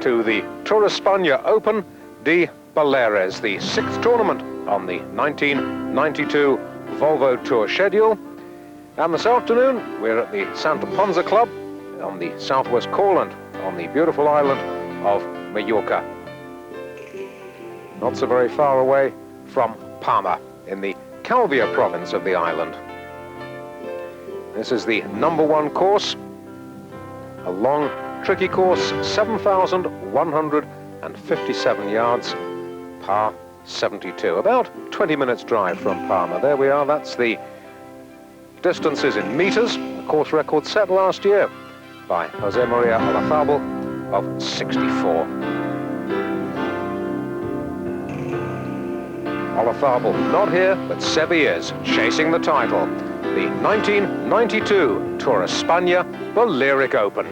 to the Tour España Open de Baleares, the 6th tournament on the 1992 Volvo Tour schedule. And this afternoon, we're at the Santa Ponsa Club on the southwest Courland on the beautiful island of Mallorca. Not so very far away from Palma in the Calvia province of the island. This is the #1 course, a long, tricky course, 7,157 yards, par 72. About 20 minutes drive from Palma. There we are, that's the distances in meters, a course record set last year by Jose Maria Olazabal of 64. Olazabal not here, but Seve is, chasing the title. The 1992 Tour España Balearic Open.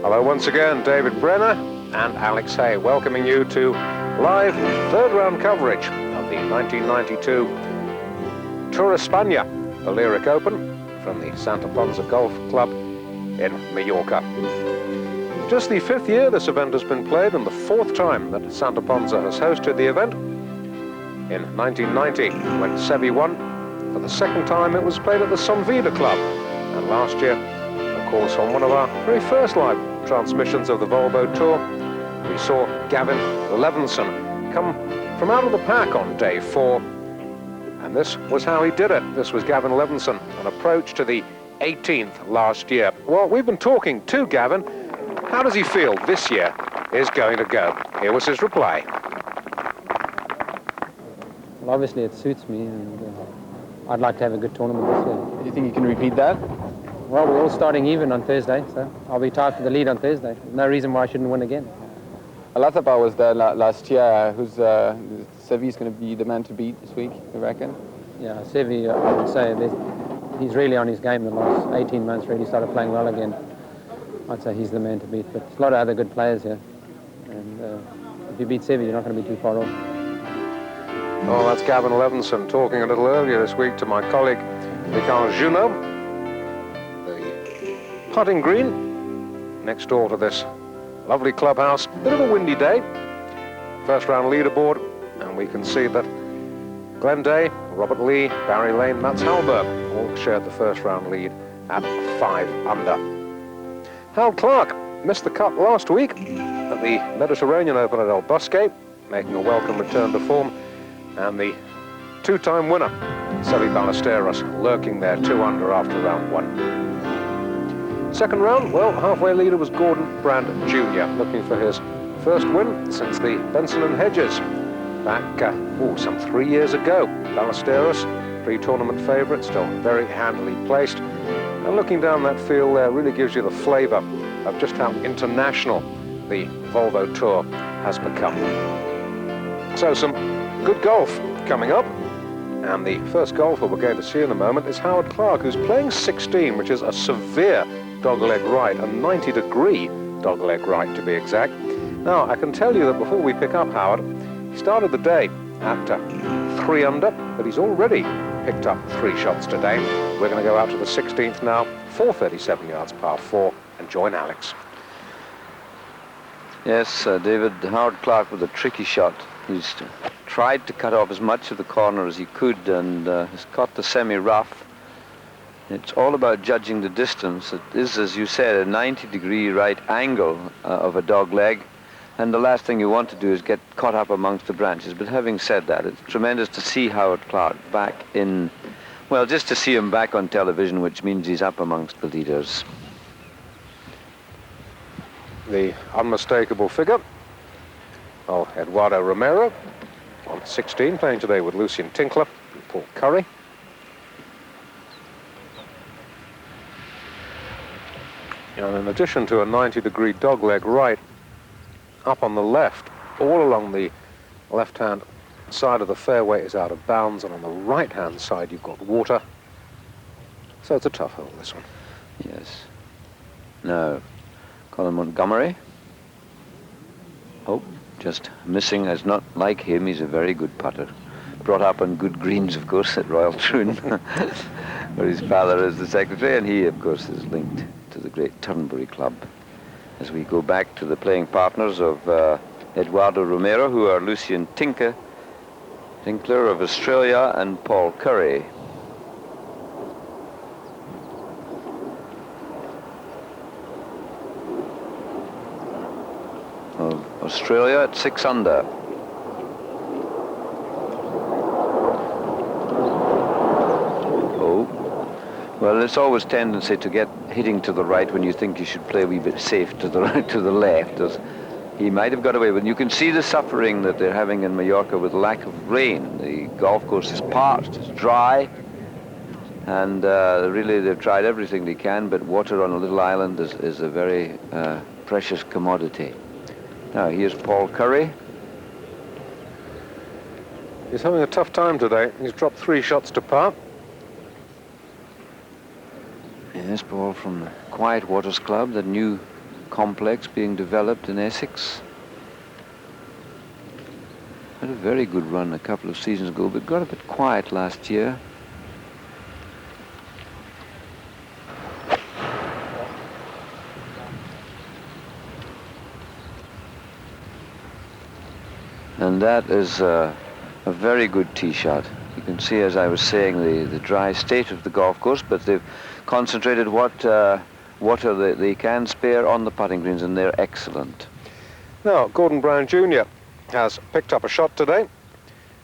Hello once again, David Brenner and Alex Hay, welcoming you to live third round coverage of the 1992 Tour España Balearic Open from the Santa Ponsa Golf Club in Mallorca. Just the 5th year this event has been played and the 4th time that Santa Ponsa has hosted the event. In 1990, when Seve won, for the 2nd time it was played at the Sonvida Club, and last year, of course, on one of our very first live transmissions of the Volvo Tour, we saw Gavin Levinson come from out of the pack on day 4, and this was how he did it. This was Gavin Levinson, an approach to the 18th last year. Well, we've been talking to Gavin. How does he feel this year is going to go? Here was his reply. Well, obviously it suits me, and I'd like to have a good tournament this year. Do you think you can repeat that? Well, we're all starting even on Thursday, so I'll be tied for the lead on Thursday. No reason why I shouldn't win again. Olazabal was there last year. Seve's going to be the man to beat this week, you reckon? Yeah, Seve, I would say, he's really on his game the last 18 months, really started playing well again. I'd say he's the man to beat, but there's a lot of other good players here. And if you beat Seve, you're not going to be too far off. Oh, that's Gavin Levinson talking a little earlier this week to my colleague, Michael Junot. Putting green next door to this lovely clubhouse. Bit of a windy day. First round leaderboard, and we can see that Glenn Day, Robert Lee, Barry Lane, Mats Hallberg all shared the first round lead at 5 under. Hal Clark missed the cut last week at the Mediterranean Open at El Bosque, making a welcome return to form, and the 2-time winner, Seve Ballesteros, lurking there 2 under after round 1. Second round, well, halfway leader was Gordon Brand Jr., looking for his first win since the Benson and Hedges back, some 3 years ago. Ballesteros, pre-tournament favourite, still very handily placed. And looking down that field there really gives you the flavour of just how international the Volvo Tour has become. So some good golf coming up. And the first golfer we're going to see in a moment is Howard Clark, who's playing 16, which is a severe dogleg right, a 90-degree dogleg right to be exact. Now, I can tell you that before we pick up Howard, he started the day at 3 under, but he's already picked up 3 shots today. We're going to go out to the 16th now, 437 yards, par 4, and join Alex. Yes, David, Howard Clark with a tricky shot. He's tried to cut off as much of the corner as he could and has caught the semi-rough. It's all about judging the distance. It is, as you said, a 90-degree right angle of a dog leg, and the last thing you want to do is get caught up amongst the branches. But having said that, it's tremendous to see Howard Clark back in, well, just to see him back on television, which means he's up amongst the leaders. The unmistakable figure of Eduardo Romero on 16, playing today with Lucien Tinkler and Paul Curry. And in addition to a 90-degree dogleg right, up on the left, all along the left-hand side of the fairway is out of bounds, and on the right-hand side you've got water. So it's a tough hole, this one. Yes. Now, Colin Montgomery. Oh, just missing. As not like him, he's a very good putter. Brought up on good greens, of course, at Royal Troon, where his father is the secretary, and he, of course, is linked to the great Turnberry Club. As we go back to the playing partners of Eduardo Romero, who are Lucien Tinkler of Australia and Paul Curry. Of Australia at 6 under. Well, it's always tendency to get hitting to the right when you think you should play a wee bit safe to the right, to the left, as he might have got away with. You can see the suffering that they're having in Mallorca with lack of rain. The golf course is parched, it's dry, and really they've tried everything they can, but water on a little island is a very precious commodity. Now, here's Paul Curry. He's having a tough time today. He's dropped 3 shots to par. Yes, Paul from the Quiet Waters Club, the new complex being developed in Essex. Had a very good run a couple of seasons ago, but got a bit quiet last year. And that is a very good tee shot. You can see, as I was saying, the dry state of the golf course, but they've concentrated what water they can spare on the putting greens, and they're excellent. Now, Gordon Brown Jr. has picked up a shot today,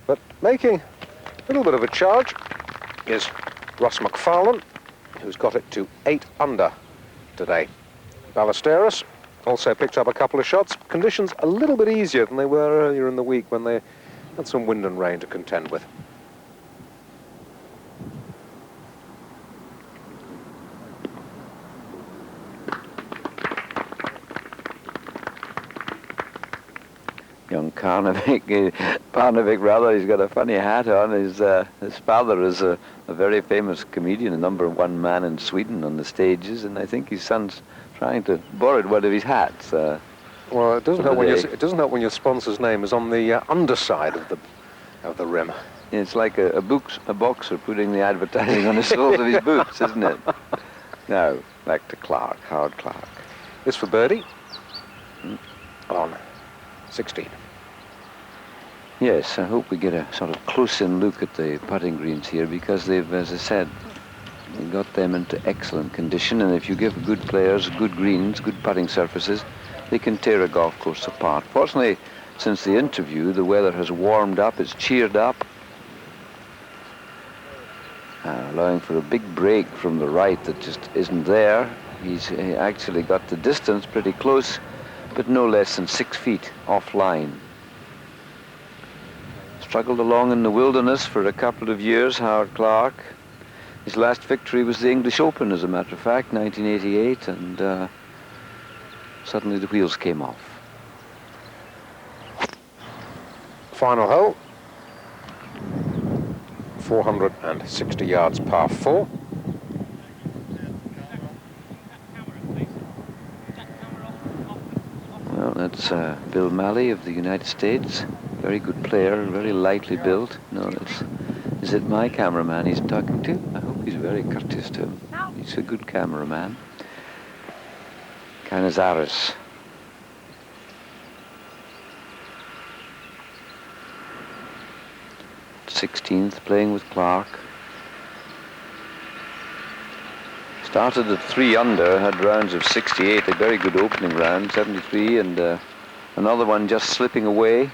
but making a little bit of a charge is Ross McFarlane, who's got it to 8 under today. Ballesteros also picked up a couple of shots. Conditions a little bit easier than they were earlier in the week when they had some wind and rain to contend with. Young Parnevik rather, he's got a funny hat on. His father is a very famous comedian, a #1 man in Sweden on the stages, and I think his son's trying to borrow one of his hats. Well, it doesn't help when your sponsor's name is on the underside of the rim. It's like a boxer putting the advertising on the soles of his boots, isn't it? Now, back to Clark, Howard Clark. This for birdie on 16. Yes, I hope we get a sort of close-in look at the putting greens here, because they've, as I said, they got them into excellent condition, and if you give good players good greens, good putting surfaces, they can tear a golf course apart. Fortunately, since the interview, the weather has warmed up, it's cheered up, allowing for a big break from the right that just isn't there. He actually got the distance pretty close, but no less than 6 feet offline. Struggled along in the wilderness for a couple of years, Howard Clark. His last victory was the English Open, as a matter of fact, 1988, and suddenly the wheels came off. Final hole. 460 yards, par 4. Well, that's Bill Malley of the United States. Very good player, very lightly built. No, is it my cameraman he's talking to? I hope he's very courteous to him. He's a good cameraman. Canizares. '16th, playing with Clark. Started at 3 under, had rounds of 68, a very good opening round, 73, and another one just slipping away.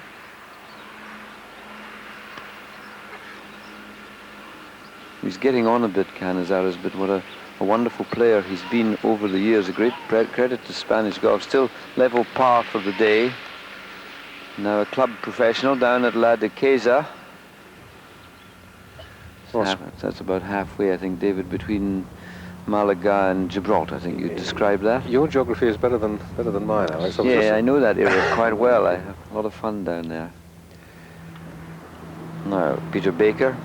He's getting on a bit, Canizares, but what a wonderful player he's been over the years. A great credit to Spanish golf. Still level par for the day. Now a club professional down at La Duquesa. That's about halfway, I think, David, between Malaga and Gibraltar, I think you described that. Your geography is better than mine, Alex. Yeah, I know that area quite well. I have a lot of fun down there. Now, Peter Baker.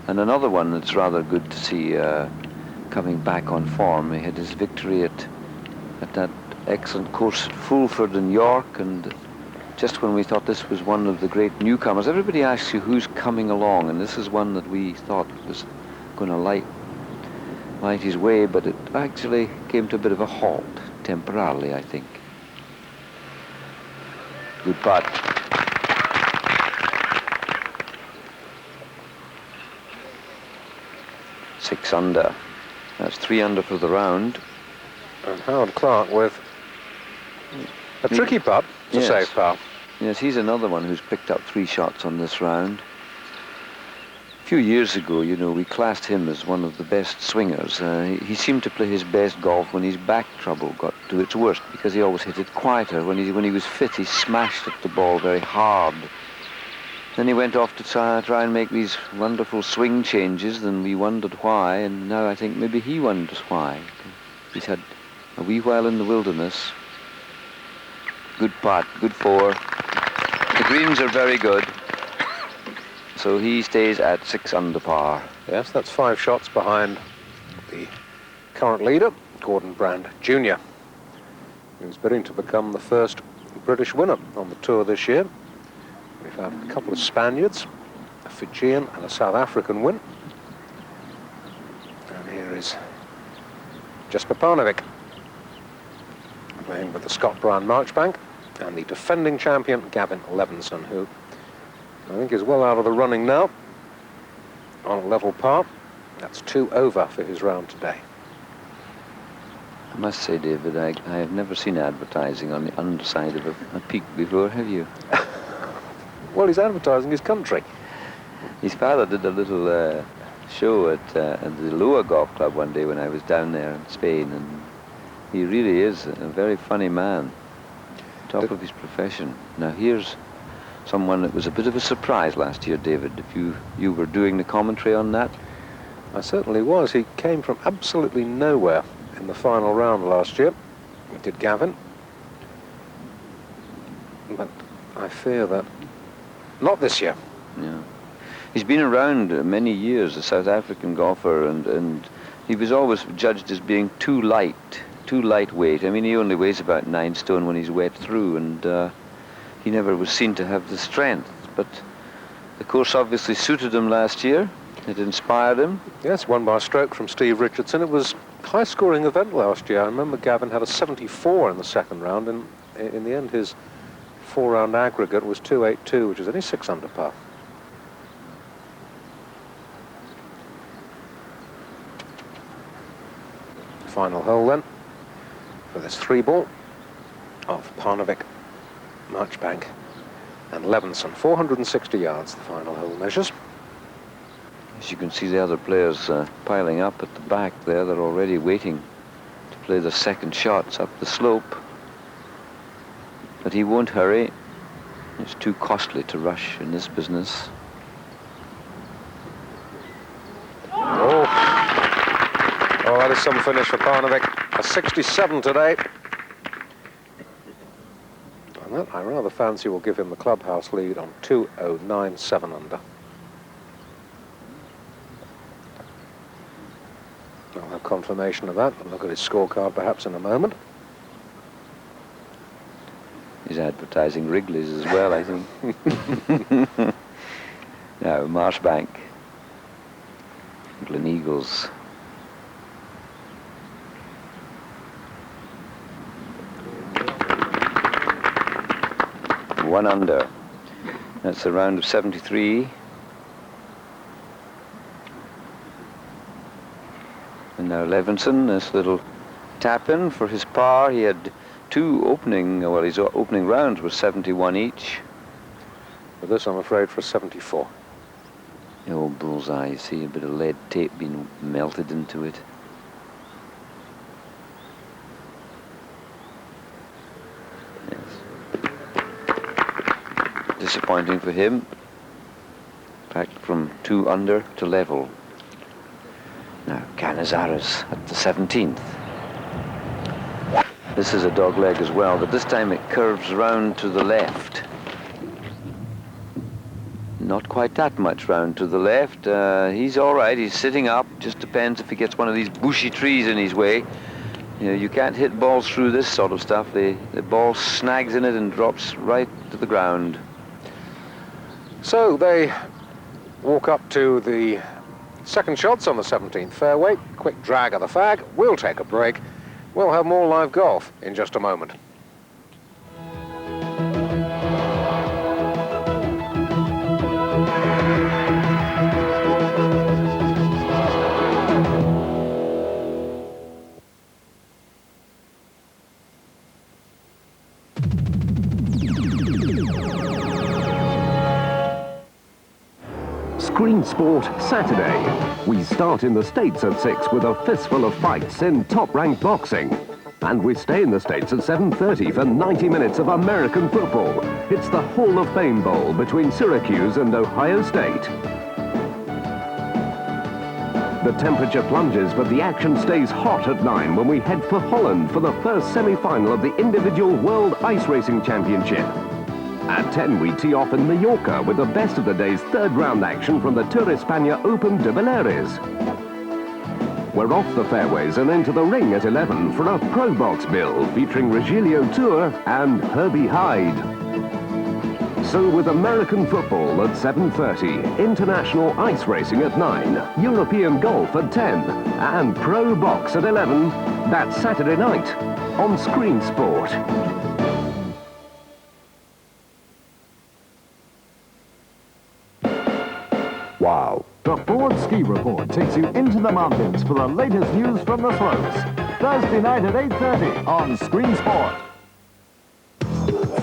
And another one that's rather good to see coming back on form. He had his victory at that excellent course at Fulford in York, and just when we thought this was one of the great newcomers, everybody asks you who's coming along, and this is one that we thought was going to light his way, but it actually came to a bit of a halt, temporarily, I think. Good putt. Six under. That's 3 under for the round. And Howard Clark with a tricky putt to Yes. save par. Yes, he's another one who's picked up 3 shots on this round. A few years ago, you know, we classed him as one of the best swingers. He seemed to play his best golf when his back trouble got to its worst, because he always hit it quieter. When he was fit, he smashed at the ball very hard. Then he went off to try and make these wonderful swing changes, and we wondered why, and now I think maybe he wonders why. He's had a wee while in the wilderness. Good putt, good 4. The greens are very good. So he stays at 6 under par. Yes, that's 5 shots behind the current leader, Gordon Brand Jr., who's bidding to become the first British winner on the tour this year. We've had a couple of Spaniards, a Fijian and a South African win. And here is Jesper Parnevik playing with the Scott Bryan Marchbank and the defending champion Gavin Levinson, who I think is well out of the running now on a level par. That's 2 over for his round today. I must say, David, I have never seen advertising on the underside of a peak before, have you? Well, he's advertising his country. His father did a little show at the Lua Golf Club one day when I was down there in Spain, and he really is a very funny man, top of his profession. Now here's someone that was a bit of a surprise last year, David, if you were doing the commentary on that. I certainly was. He came from absolutely nowhere in the final round last year. It did Gavin. But I fear that not this year. Yeah. He's been around many years, a South African golfer, and he was always judged as being too lightweight. I mean, he only weighs about 9 stone when he's wet through, and he never was seen to have the strength. But the course obviously suited him last year. It inspired him. Yes, won by a stroke from Steve Richardson. It was a high-scoring event last year. I remember Gavin had a 74 in the second round, and in the end his 4-round aggregate was 282, which is only 6 under par. Final hole then for this 3-ball of Parnevik, Marchbank and Levinson. 460 yards, the final hole measures. As you can see, the other players piling up at the back there. They're already waiting to play the second shots up the slope. But he won't hurry. It's too costly to rush in this business. Oh, that is some finish for Parnevik. A 67 today. And that I rather fancy will give him the clubhouse lead on 209.7 under. I'll have confirmation of that and look at his scorecard perhaps in a moment. He's advertising Wrigley's as well, I think. Now, Marchbank, Glen Eagles. One under. That's a round of 73. And now Levinson, this little tap-in for his par. He had two opening, well, his opening rounds were 71 each. But this, I'm afraid, for a 74. Oh, bullseye, you see a bit of lead tape being melted into it. Yes. Disappointing for him. Back from 2 under to level. Now, Canizares at the 17th. This is a dog leg as well, but this time it curves round to the left. Not quite that much round to the left. He's all right, he's sitting up. Just depends if he gets one of these bushy trees in his way. You know, you can't hit balls through this sort of stuff. The ball snags in it and drops right to the ground. So they walk up to the second shots on the 17th fairway. Quick drag of the fag. We'll take a break. We'll have more live golf in just a moment. Screen Sport Saturday. We start in the States at 6 with a fistful of fights in top-ranked boxing. And we stay in the States at 7:30 for 90 minutes of American football. It's the Hall of Fame Bowl between Syracuse and Ohio State. The temperature plunges, but the action stays hot at 9 when we head for Holland for the first semi-final of the individual World Ice Racing Championship. At 10, we tee off in Mallorca with the best of the day's third round action from the Tour España Open de Baleares. We're off the fairways and into the ring at 11 for a Pro Box bill featuring Regilio Tour and Herbie Hyde. So with American football at 7:30, international ice racing at 9, European golf at 10, and Pro Box at 11, that's Saturday night on Screen Sport. Wow. The Ford Ski Report takes you into the mountains for the latest news from the slopes. Thursday night at 8:30 on Screen Sport.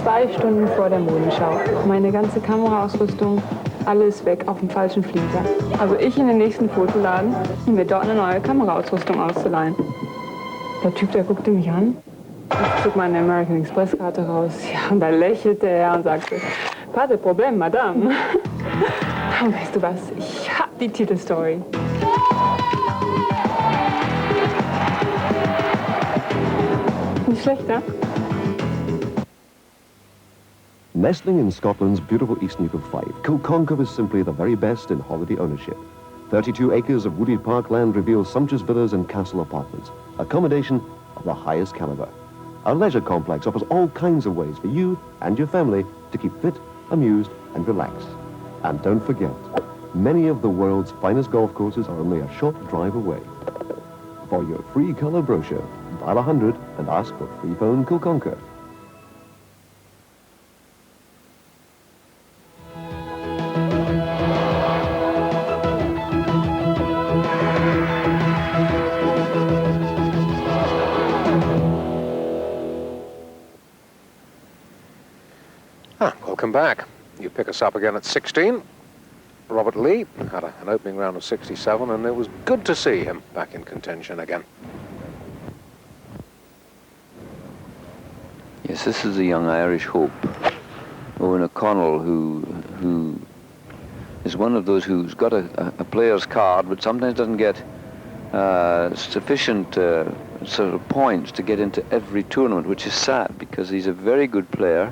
2 Stunden vor der Modenschau. Meine ganze Kameraausrüstung, alles weg auf dem falschen Flieger. Also ich in den nächsten Fotoladen, um mir dort eine neue Kameraausrüstung auszuleihen. Der Typ, der guckte mich an. Ich zog meine American Express Karte raus. Ja, und da lächelte er und sagte, pas de problème, Madame. Und weißt du was, ich hab die Titelstory. Nicht schlecht, ne? Nestling in Scotland's beautiful Eastern Loop of Fife, Kilconquham is simply the very best in holiday ownership. 32 acres of wooded parkland reveals sumptuous villas and castle apartments, accommodation of the highest caliber. Our leisure complex offers all kinds of ways for you and your family to keep fit, amused, and relaxed. And don't forget, many of the world's finest golf courses are only a short drive away. For your free color brochure, dial 100 and ask for free phone Kilconquham. Welcome back. You pick us up again at 16. Robert Lee had an opening round of 67, and it was good to see him back in contention again. Yes, this is the young Irish hope, Owen O'Connell, who is one of those who's got a player's card, but sometimes doesn't get sufficient sort of points to get into every tournament, which is sad because he's a very good player.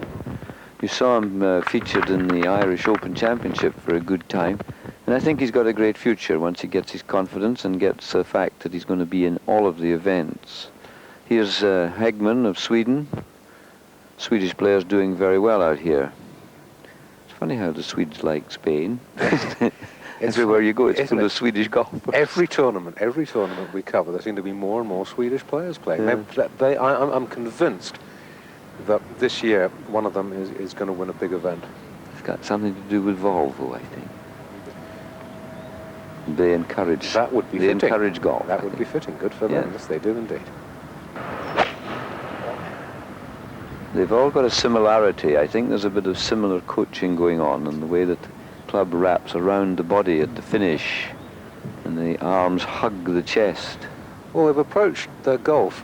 You saw him featured in the Irish Open Championship for a good time, and I think he's got a great future once he gets his confidence and gets the fact that he's going to be in all of the events. Here's Hegman of Sweden. Swedish players doing very well out here. It's funny how the Swedes like Spain. Everywhere you go, it's full of Swedish golfers. Every tournament we cover, there seem to be more and more Swedish players playing. Yeah. I'm convinced that this year one of them is going to win a big event. It's got something to do with Volvo, I think. They encourage. That would be they fitting. encourage golf. That would be fitting. Good for them. Yes, they do indeed. They've all got a similarity. I think there's a bit of similar coaching going on in the way that the club wraps around the body at the finish and the arms hug the chest. Well, they've approached their golf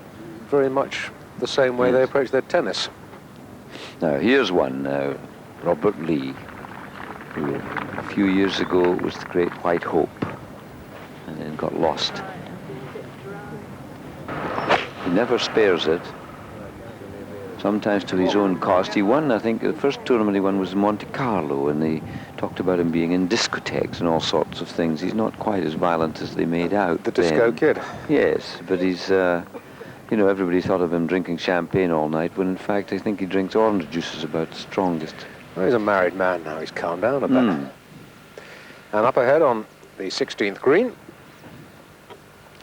very much the same way they approach their tennis. Now, here's one, Robert Lee, who a few years ago was the great White Hope. and then got lost. He never spares it, sometimes to his own cost. He won, I think, the first tournament he won was Monte Carlo, and they talked about him being in discotheques and all sorts of things. He's not quite as violent as they made out. The disco kid. Yes, but he's, you know, everybody thought of him drinking champagne all night, when in fact I think he drinks orange juice is about the strongest. Well, he's a married man now. He's calmed down a bit. And up ahead on the 16th green,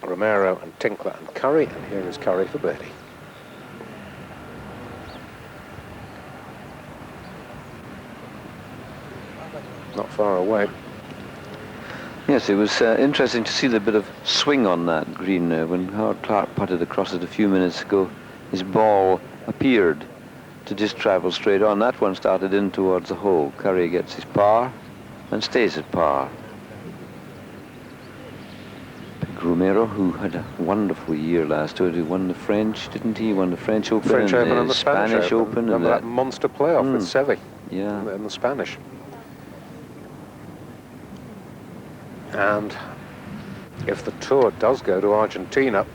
Romero and Tinkler and Curry, and here is Curry for birdie. Not far away. Yes, it was interesting to see the bit of swing on that green when Howard Clark putted across it a few minutes ago. His ball appeared to just travel straight on. That one started in towards the hole. Curry gets his par and stays at par. Romero, who had a wonderful year last year, he won the French, didn't he? He won the French Open, and the Spanish Open. Remember that monster playoff with Seve? Yeah. In the Spanish. And if the tour does go to Argentina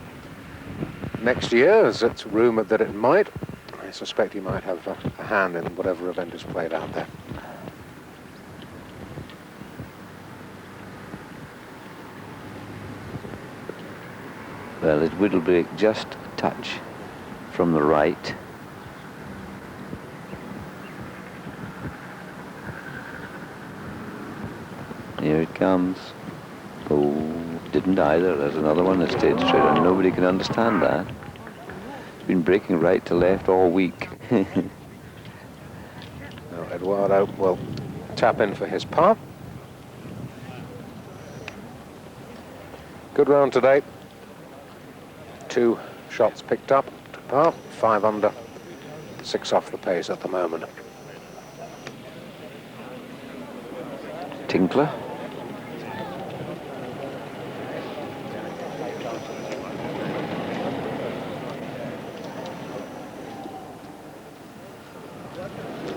next year, as it's rumoured that it might, I suspect he might have a hand in whatever event is played out there. Well, it will break just a touch from the right. Here it comes. Oh, didn't either. There's another one that stayed straight on. Nobody can understand that. It's been breaking right to left all week. Now Eduardo will tap in for his par. Good round today. 2 shots picked up to par, 5 under, 6 off the pace at the moment. Tinkler.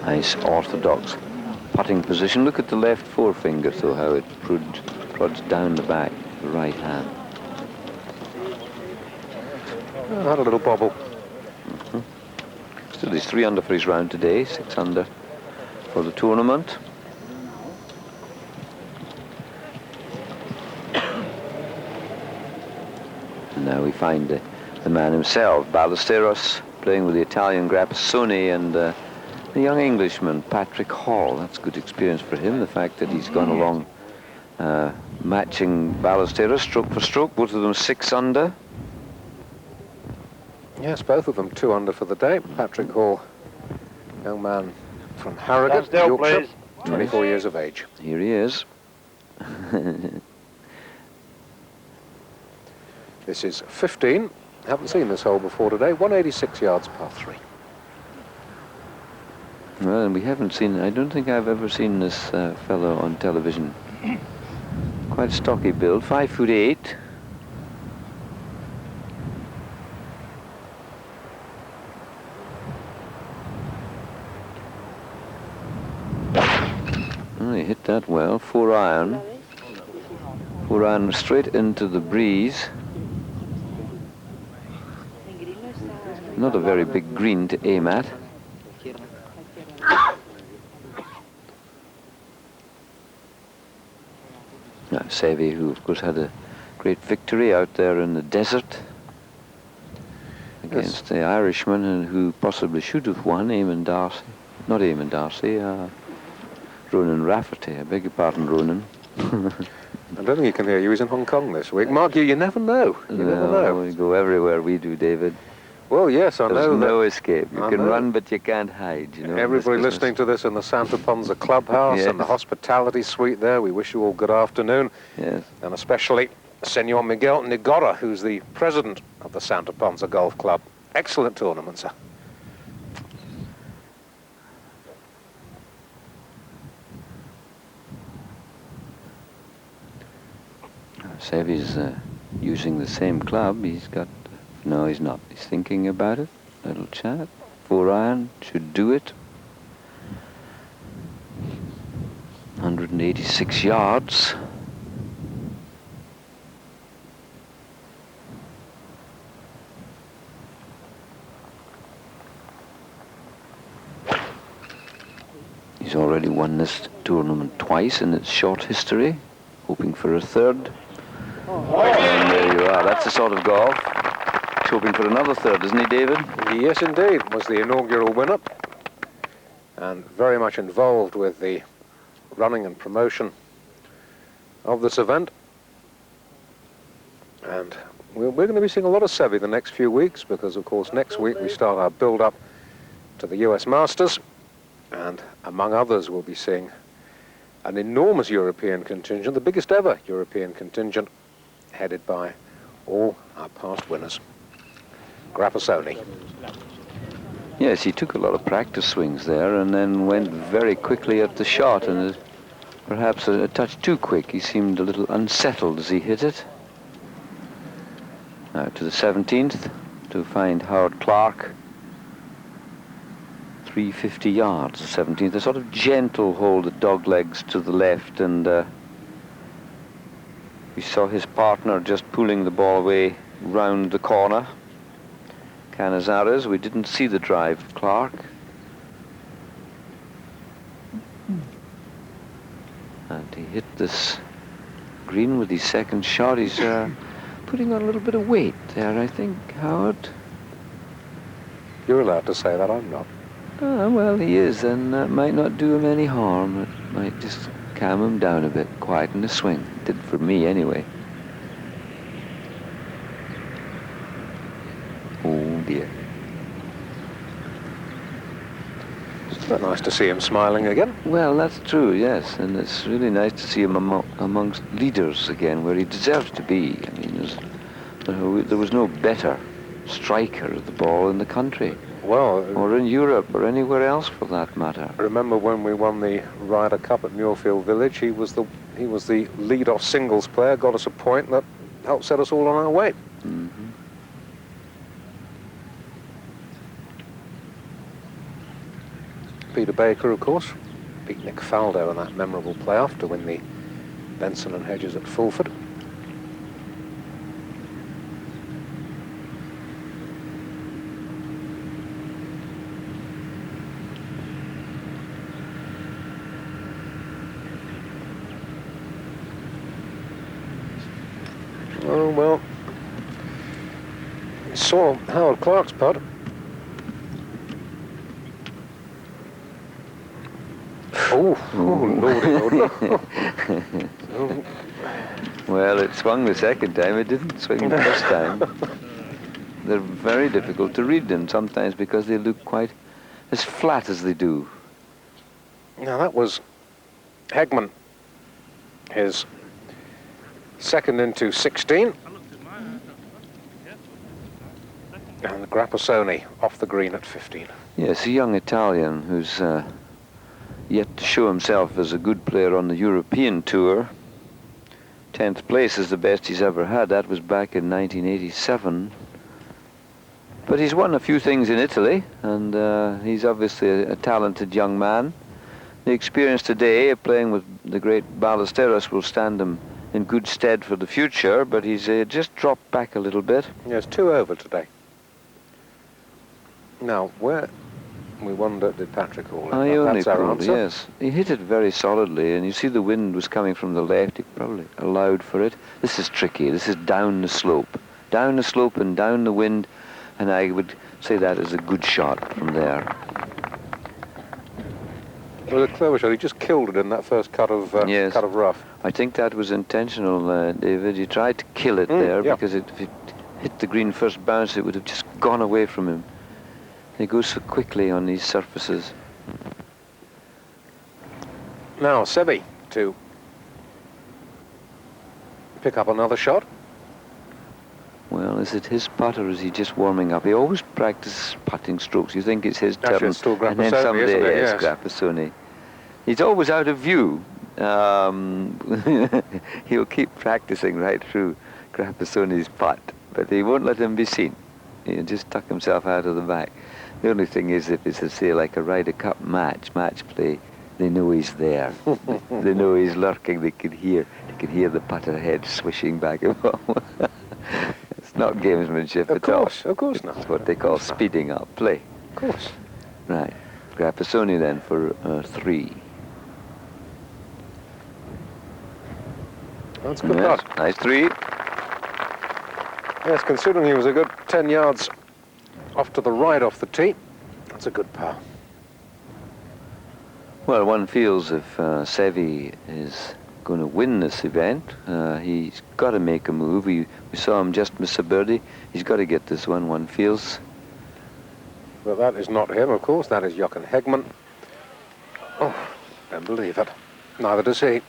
Nice orthodox putting position. Look at the left forefinger, though, how it prods down the back, the right hand. Oh, had a little bobble. Still, he's 3 under for his round today, 6 under for the tournament. And now we find the man himself, Ballesteros, playing with the Italian Grappasoni and the young Englishman, Patrick Hall. That's good experience for him, the fact that he's gone along matching Ballesteros stroke for stroke, both of them 6 under. Yes, both of them 2 under for the day. Patrick Hall, young man from Harrogate, Yorkshire, 24 years of age. Here he is. This is 15. Haven't seen this hole before today. 186 yards, par 3. Well, and we haven't seen, I don't think I've ever seen this fellow on television. Quite a stocky build, 5'8". Oh, he hit that well, 4 iron. 4 iron straight into the breeze. Not a very big green to aim at. Seve, who of course had a great victory out there in the desert against the Irishman, and who possibly should have won, Ronan Rafferty. I beg your pardon, Ronan. I don't think he can hear you. He's in Hong Kong this week. Mark, you never know. You never know. We go everywhere we do, David. Well, yes, I know. There's no escape. You can run, but you can't hide. You know, everybody listening to this in the Santa Ponza Clubhouse and the hospitality suite there, we wish you all good afternoon. Yes. And especially Senor Miguel Nigora, who's the president of the Santa Ponza Golf Club. Excellent tournament, sir. Seve's using the same club. He's got... No, he's not. He's thinking about it. Little chat. 4 iron should do it. 186 yards. already won this tournament twice in its short history, hoping for a third. And there you are. That's the sort of golf. He's hoping for another third, isn't he, David? Yes, indeed. Was the inaugural winner. And very much involved with the running and promotion of this event. And we're going to be seeing a lot of Seve the next few weeks because, of course, next week we start our build-up to the US Masters. And among others, we'll be seeing an enormous European contingent, the biggest ever European contingent, headed by all our past winners. Grappasoni. Yes, he took a lot of practice swings there and then went very quickly at the shot, and perhaps a touch too quick. He seemed a little unsettled as he hit it. Now to the 17th to find Howard Clark. 350 yards, the 17th. A sort of gentle hold at dog legs to the left, and we saw his partner just pulling the ball away round the corner. Canizares, we didn't see the drive of Clark. And he hit this green with his second shot. He's putting on a little bit of weight there, I think, Howard. You're allowed to say that, I'm not. Well, he is, and that might not do him any harm. It might just calm him down a bit, quieten the swing. It did for me, anyway. Oh, dear. It's nice to see him smiling again. Well, that's true, yes, and it's really nice to see him amongst leaders again, where he deserves to be. I mean, there was no better striker of the ball in the country. Well, or in Europe, or anywhere else for that matter. Remember when we won the Ryder Cup at Muirfield Village? He was the lead-off singles player, got us a point that helped set us all on our way. Mm-hmm. Peter Baker, of course, beat Nick Faldo in that memorable playoff to win the Benson and Hedges at Fulford. Oh, well, saw Howard Clark's putt. Lordy. Oh. Well, it swung the second time. It didn't swing the first time. They're very difficult to read them sometimes because they look quite as flat as they do. Now, that was Hegman, his second into 16. And Grappasoni off the green at 15. Yes, a young Italian who's yet to show himself as a good player on the European Tour. 10th place is the best he's ever had. That was back in 1987. But he's won a few things in Italy, and he's obviously a talented young man. The experience today of playing with the great Ballesteros will stand him in good stead for the future, but he's just dropped back a little bit. Yes, 2 over today. Now, where we wonder, did Patrick call it? Ione That's our called, answer. yes. He hit it very solidly, and you see the wind was coming from the left. He probably allowed for it. This is tricky. This is down the slope. Down the slope and down the wind, and I would say that is a good shot from there. It was a clever shot. He just killed it in that first cut of Yes. rough. I think that was intentional, David. He tried to kill it there because if it hit the green first bounce, it would have just gone away from him. He goes so quickly on these surfaces. Now, Seve to pick up another shot. Well, is it his putt or is he just warming up? He always practices putting strokes. You think it's his turn. Actually, it's still and then Grappasoni, someday, isn't it? yes, Yes. Grappasoni. He's always out of view. He'll keep practicing right through Grappasoni's putt, but he won't let him be seen. He'll just tuck himself out of the back. The only thing is, if it's, say, like a Ryder Cup match play, they know he's there. They know he's lurking. They can hear the putter head swishing back and forth. It's not gamesmanship at all. Of course not. It's what they call speeding up play. Of course. Right. Grappasoni then for 3. That's a good Yes, putt. nice three. Yes, considering he was a good 10 yards off to the right off the tee, that's a good par. Well, one feels if Seve is going to win this event, he's got to make a move. We saw him just miss a birdie. He's got to get this one feels. But that is not him, of course. That is Jochen Hegman. Oh, don't believe it. Neither does he.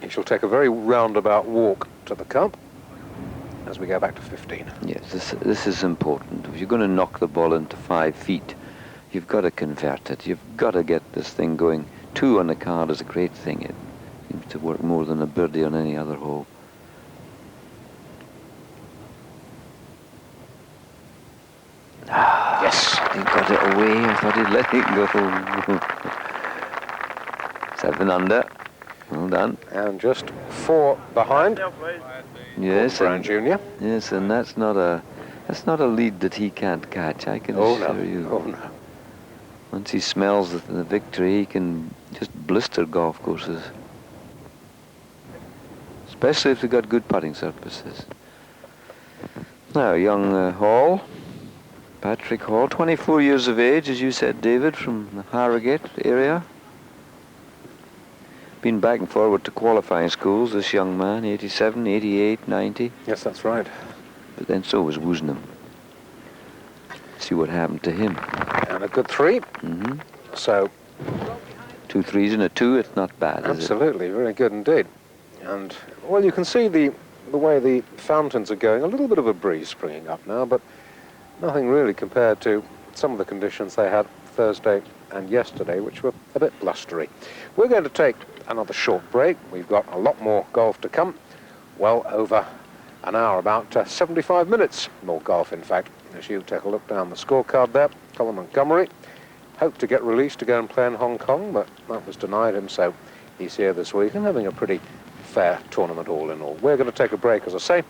He shall take a very roundabout walk to the cup as we go back to 15. Yes, this is important. If you're going to knock the ball into 5 feet, you've got to convert it. You've got to get this thing going. 2 on the card is a great thing. It seems to work more than a birdie on any other hole. Yes, he got it away. I thought he'd let it go. 7 under. Well done. And just 4 behind. Yes, Brown Jr. Yes, and that's not a lead that he can't catch. I can assure you. Oh no. Once he smells the victory, he can just blister golf courses. Especially if they've got good putting surfaces. Now, young Hall, Patrick Hall, 24 years of age, as you said, David, from the Harrogate area. Been back and forward to qualifying schools, this young man, 87, 88, 90. Yes, that's right. But then so was Woosnam. See what happened to him. And a good 3. Mm-hmm. So 2 threes and a 2, it's not bad, is it? absolutely, very good indeed. And, well, you can see the way the fountains are going. A little bit of a breeze springing up now, but nothing really compared to some of the conditions they had Thursday and yesterday, which were a bit blustery. We're going to take another short break. We've got a lot more golf to come. Well over an hour, about 75 minutes more golf, in fact. As you take a look down the scorecard there, Colin Montgomery hoped to get released to go and play in Hong Kong, but that was denied him, so he's here this week and having a pretty fair tournament all in all. We're going to take a break, as I say.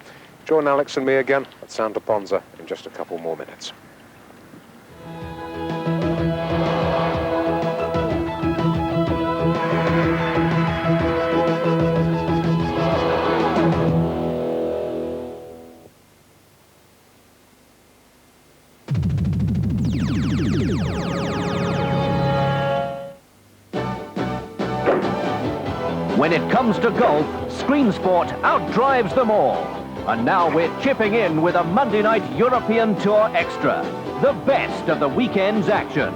Join Alex and me again at Santa Ponza in just a couple more minutes. When it comes to golf, Screen Sport outdrives them all. And now we're chipping in with a Monday night European Tour Extra, the best of the weekend's action.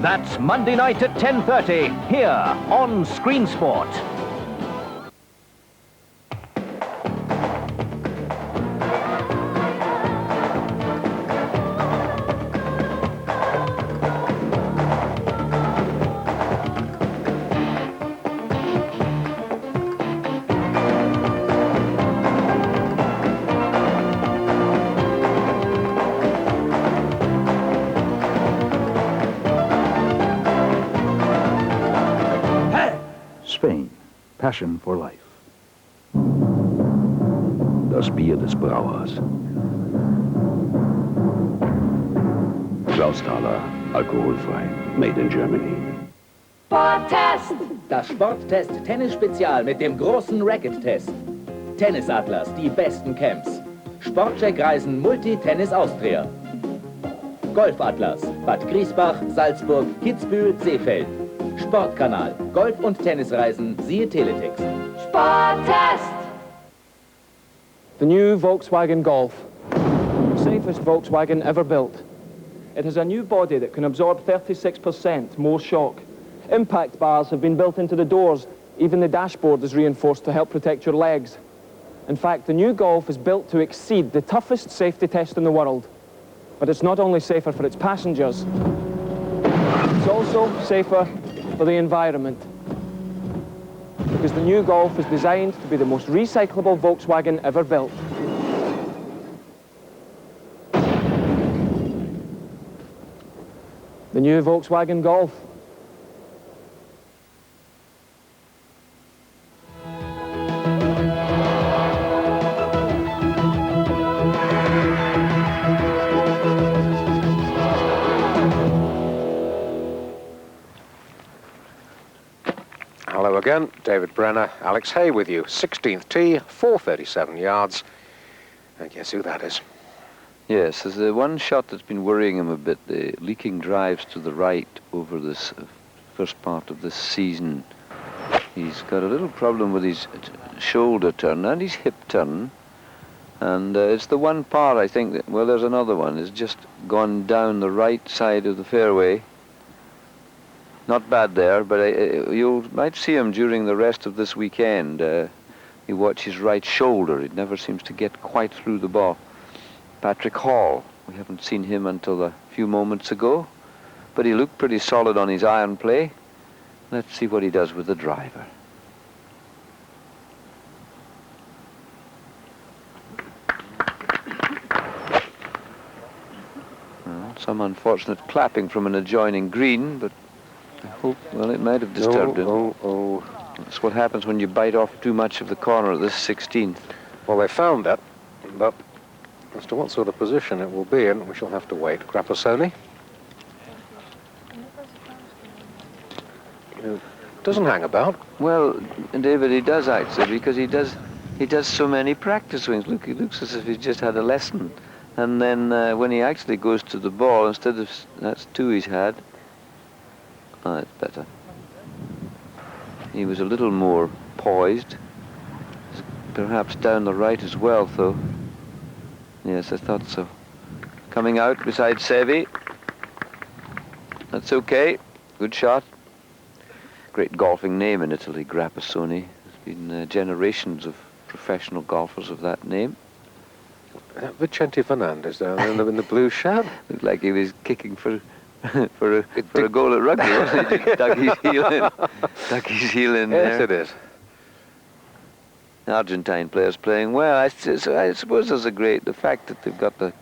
That's Monday night at 10:30 here on Screen Sport. Spain, passion for life. Das Bier des Brauers. Klausthaler, alkoholfrei, made in Germany. Sporttest! Das Sporttest Tennis-Spezial mit dem großen Racket-Test. Tennisatlas, die besten Camps. Sportcheck-Reisen Multi-Tennis Austria. Golfatlas, Bad Griesbach, Salzburg, Kitzbühel, Seefeld. Sportkanal, Golf- und Tennisreisen, siehe Teletext. Sporttest! The new Volkswagen Golf. The safest Volkswagen ever built. It has a new body that can absorb 36% more shock. Impact bars have been built into the doors. Even the dashboard is reinforced to help protect your legs. In fact, the new Golf is built to exceed the toughest safety test in the world. But it's not only safer for its passengers, it's also safer for the environment. Because the new Golf is designed to be the most recyclable Volkswagen ever built. The new Volkswagen Golf. Hello again. David Brenner, Alex Hay with you. 16th tee, 437 yards. And guess who that is? Yes, there's the one shot that's been worrying him a bit, the leaking drives to the right over this first part of this season. He's got a little problem with his shoulder turn and his hip turn. And it's the one part, I think, that, well, there's another one. It's just gone down the right side of the fairway. Not bad there, but you might see him during the rest of this weekend. You watch his right shoulder. It never seems to get quite through the ball. Patrick Hall, we haven't seen him until a few moments ago, but he looked pretty solid on his iron play. Let's see what he does with the driver. Well, some unfortunate clapping from an adjoining green, but I hope, well, it might have disturbed him. That's what happens when you bite off too much of the corner at this 16th. Well, they found that, but as to what sort of position it will be in, we shall have to wait. Grappasoni. Doesn't hang about. Well, David, he does actually, because he does so many practice swings. Look, he looks as if he's just had a lesson. And then when he actually goes to the ball, instead of, that's two he's had. Oh, that's better. He was a little more poised. Perhaps down the right as well, though. Yes, I thought so. Coming out beside Sevi. That's okay. Good shot. Great golfing name in Italy, Grappasoni. There's been generations of professional golfers of that name. Vicente Fernandez down in the blue shirt. Looked like he was kicking for a goal at rugby, wasn't he? Dug his heel in. Dug his heel in there. Yes, it is. Argentine players playing well. I suppose there's the fact that they've got the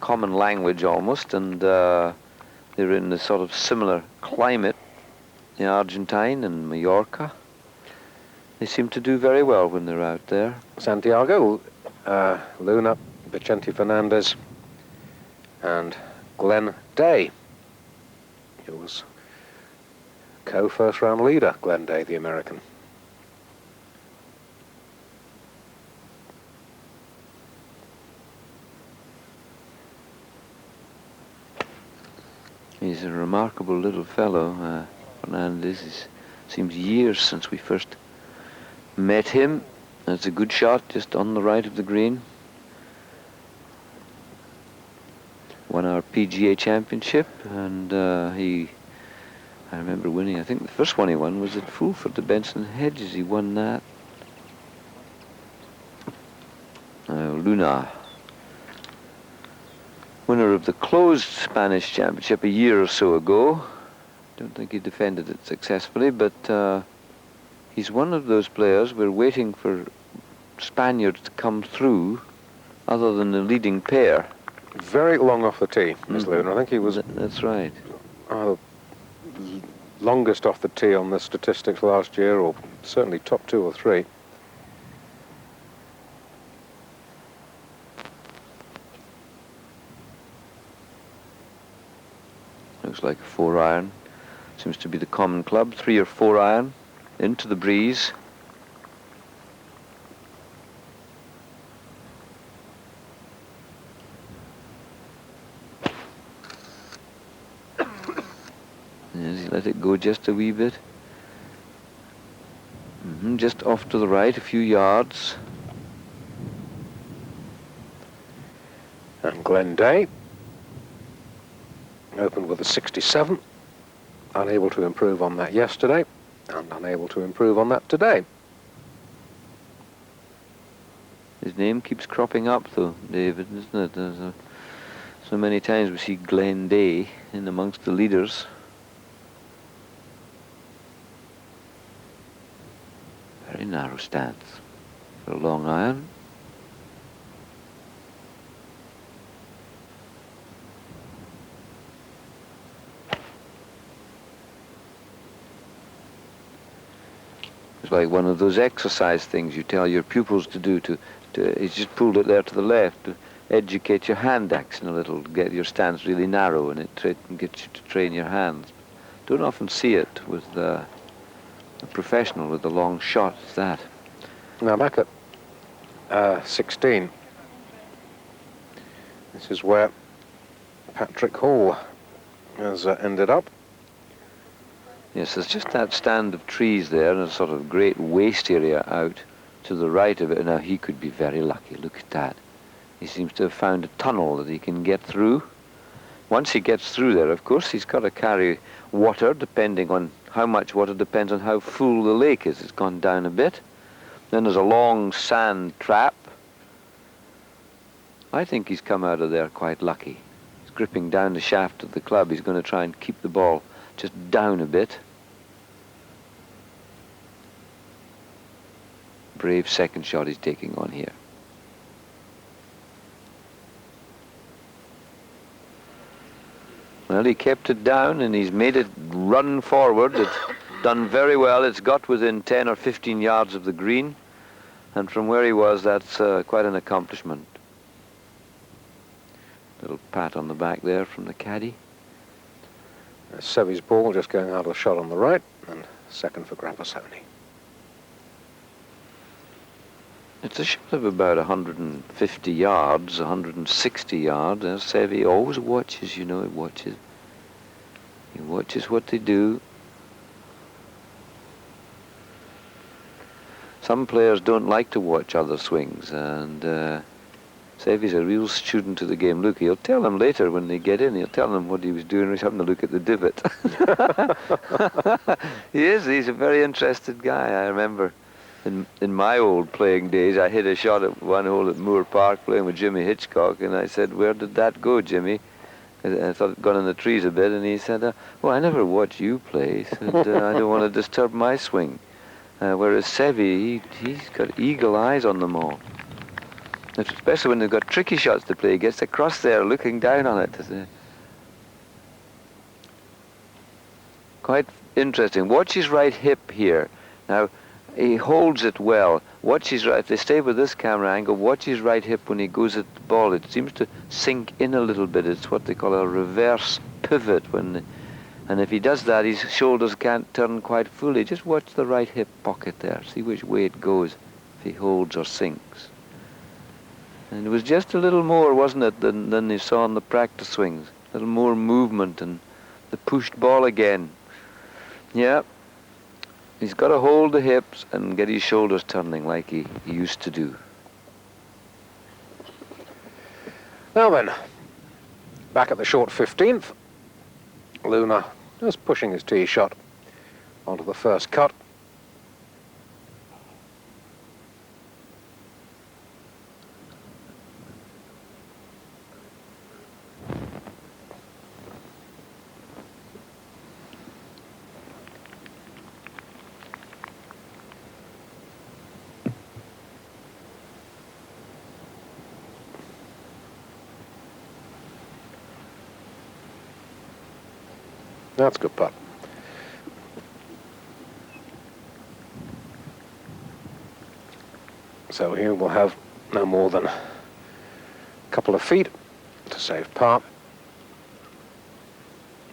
common language almost, and they're in a sort of similar climate, in Argentine and Mallorca. They seem to do very well when they're out there. Santiago, Luna, Vicente Fernandez, and Glenn Day. He was co-first round leader, Glenn Day, the American. He's a remarkable little fellow, Fernandez. It seems years since we first met him. That's a good shot, just on the right of the green. Won our PGA championship, and I remember winning, I think the first one he won was at Fulford, the Benson Hedges. He won that. Luna, winner of the closed Spanish championship a year or so ago. Don't think he defended it successfully, but he's one of those players. We're waiting for Spaniards to come through other than the leading pair. Very long off the tee, Miss Luna. I think he was... That's right. Longest off the tee on the statistics last year, or certainly top 2 or 3. Looks like a 4-iron. Seems to be the common club. 3 or 4 iron into the breeze. Yes, let it go just a wee bit. Just off to the right, a few yards. And Glenn Day opened with a 67. Unable to improve on that yesterday, and unable to improve on that today. His name keeps cropping up, though, David, isn't it? There's so many times we see Glenn Day in amongst the leaders. Very narrow stance for a long iron. It's like one of those exercise things you tell your pupils to do. He's just pulled it there to the left to educate your hand action a little, to get your stance really narrow, and it gets you to train your hands. Don't often see it with a professional with a long shot at that. Now back at 16. This is where Patrick Hall has ended up. Yes, there's just that stand of trees there and a sort of great waste area out to the right of it. Now he could be very lucky. Look at that. He seems to have found a tunnel that he can get through. Once he gets through there, of course, he's got to carry water, depending on how much water depends on how full the lake is. It's gone down a bit. Then there's a long sand trap. I think he's come out of there quite lucky. He's gripping down the shaft of the club. He's going to try and keep the ball just down a bit. Brave second shot he's taking on here. Well, he kept it down and he's made it run forward. It's done very well. It's got within 10 or 15 yards of the green. And from where he was, that's quite an accomplishment. Little pat on the back there from the caddy. Sevy's ball just going out of the shot on the right, and second for Grappasoni. It's a shot of about 150 yards, 160 yards. And Sevy always watches, you know, he watches. He watches what they do. Some players don't like to watch other swings, and Sevy's a real student of the game. Look, he'll tell them later when they get in, he'll tell them what he was doing. He's having to look at the divot. He's a very interested guy. I remember in my old playing days, I hit a shot at one hole at Moore Park playing with Jimmy Hitchcock, and I said, "Where did that go, Jimmy?" I thought it'd gone in the trees a bit, and he said, "Well, I never watch you play. He said, I don't want to disturb my swing." Whereas Sevy, he's got eagle eyes on them all. Especially when they've got tricky shots to play, he gets across there looking down on it. Quite interesting. Watch his right hip here. Now, he holds it well. Watch his right, if they stay with this camera angle, watch his right hip when he goes at the ball. It seems to sink in a little bit. It's what they call a reverse pivot. And if he does that, his shoulders can't turn quite fully. Just watch the right hip pocket there. See which way it goes, if he holds or sinks. And it was just a little more, wasn't it, than they saw on the practice swings. A little more movement and the pushed ball again. Yeah. He's got to hold the hips and get his shoulders turning like he used to do. Now then, back at the short 15th. Luna just pushing his tee shot onto the first cut. That's a good putt. So here we'll have no more than a couple of feet to save par.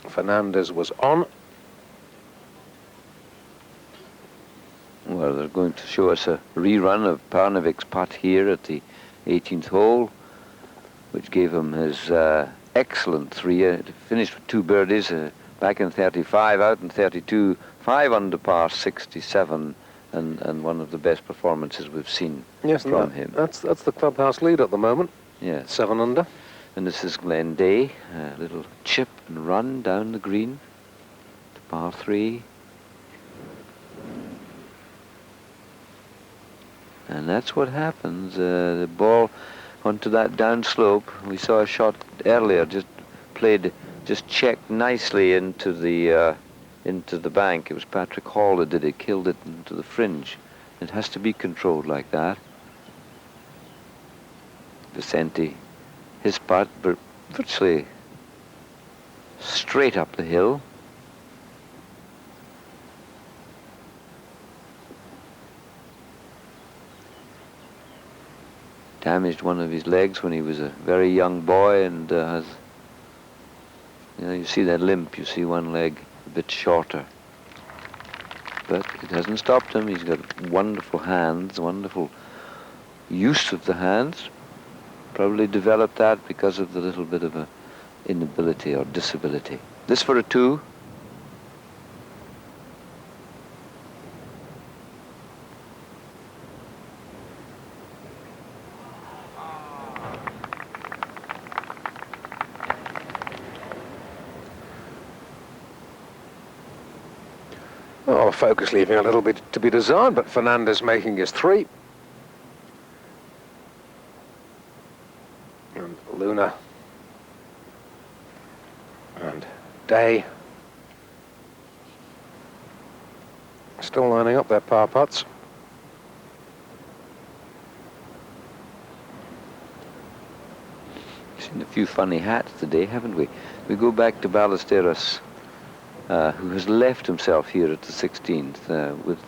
Fernandez was on. Well, they're going to show us a rerun of Parnevik's putt here at the 18th hole, which gave him his excellent three. Finished with 2 birdies. Back in 35, out in 32, 5 under par, 67, and one of the best performances we've seen from him. That's the clubhouse lead at the moment. Yes. 7 under. And this is Glenn Day, a little chip and run down the green to par 3. And that's what happens. The ball onto that downslope. We saw a shot earlier, just checked nicely into the bank. It was Patrick Hall that did it, killed it into the fringe. It has to be controlled like that. Vicente, his putt, but virtually straight up the hill. Damaged one of his legs when he was a very young boy, and has, you see that limp, you see one leg a bit shorter. but it hasn't stopped him. He's got wonderful hands, wonderful use of the hands. Probably developed that because of the little bit of a inability or disability. This for a 2. Oh, focus leaving a little bit to be desired, but Fernandez making his 3. And Luna and Day still lining up their par putts. Seen a few funny hats today, haven't we? We go back to Ballesteros, who has left himself here at the 16th with